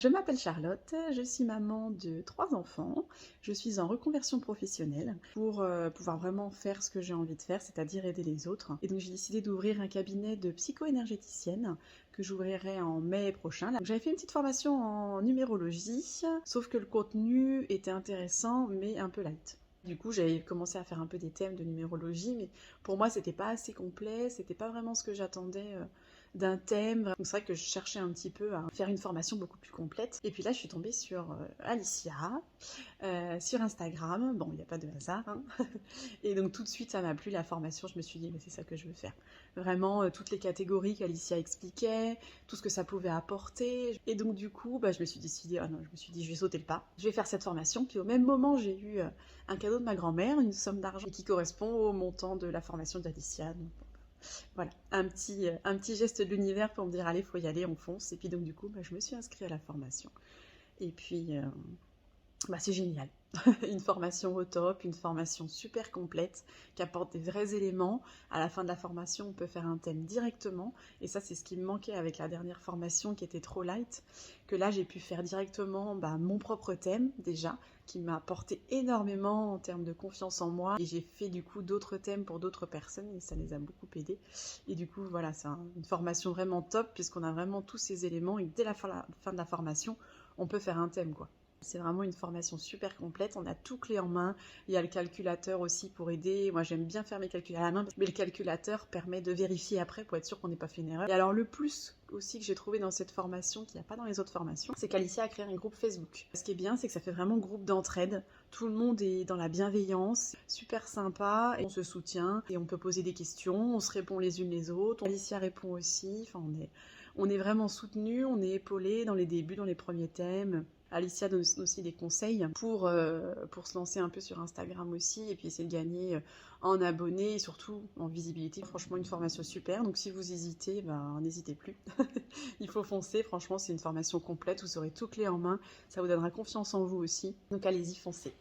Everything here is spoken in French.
Je m'appelle Charlotte, je suis maman de 3 enfants. Je suis en reconversion professionnelle pour pouvoir vraiment faire ce que j'ai envie de faire, c'est-à-dire aider les autres. Et donc j'ai décidé d'ouvrir un cabinet de psycho-énergéticienne que j'ouvrirai en mai prochain. Donc, j'avais fait une petite formation en numérologie, sauf que le contenu était intéressant mais un peu light. Du coup, j'avais commencé à faire un peu des thèmes de numérologie, mais pour moi, c'était pas assez complet, c'était pas vraiment ce que j'attendais d'un thème. Donc c'est vrai que je cherchais un petit peu à faire une formation beaucoup plus complète. Et puis là, je suis tombée sur Alicia, sur Instagram. Bon, il n'y a pas de hasard, hein. Et donc tout de suite, ça m'a plu la formation. Je me suis dit, mais c'est ça que je veux faire. Vraiment, toutes les catégories qu'Alicia expliquait, tout ce que ça pouvait apporter. Et donc du coup, je me suis décidée, ah non, je me suis dit, je vais sauter le pas. Je vais faire cette formation. Puis au même moment, j'ai eu un cadeau de ma grand-mère, une somme d'argent qui correspond au montant de la formation d'Alicia. Donc, voilà, un petit geste de l'univers pour me dire, allez, faut y aller, on fonce. Et puis donc du coup, je me suis inscrite à la formation. Et puis, c'est génial. Une formation au top, une formation super complète qui apporte des vrais éléments. À la fin de la formation, on peut faire un thème directement. Et ça, c'est ce qui me manquait avec la dernière formation qui était trop light. Que là, j'ai pu faire directement mon propre thème déjà, qui m'a apporté énormément en termes de confiance en moi. Et j'ai fait du coup d'autres thèmes pour d'autres personnes et ça les a beaucoup aidés. Et du coup, voilà, c'est une formation vraiment top puisqu'on a vraiment tous ces éléments et dès la fin de la formation, on peut faire un thème, quoi. C'est vraiment une formation super complète, on a tout clé en main, il y a le calculateur aussi pour aider, moi j'aime bien faire mes calculs à la main, mais le calculateur permet de vérifier après pour être sûr qu'on n'ait pas fait une erreur. Et alors le plus aussi que j'ai trouvé dans cette formation, qu'il n'y a pas dans les autres formations, c'est qu'Alicia a créé un groupe Facebook. Ce qui est bien, c'est que ça fait vraiment groupe d'entraide, tout le monde est dans la bienveillance, super sympa, et on se soutient, et on peut poser des questions, on se répond les unes les autres, Alicia répond aussi, enfin on est vraiment soutenus, on est épaulés dans les débuts, dans les premiers thèmes. Alicia donne aussi des conseils pour se lancer un peu sur Instagram aussi et puis essayer de gagner en abonnés et surtout en visibilité. Franchement, une formation super. Donc si vous hésitez, n'hésitez plus. Il faut foncer. Franchement, c'est une formation complète. Vous aurez tout clé en main. Ça vous donnera confiance en vous aussi. Donc allez-y, foncez.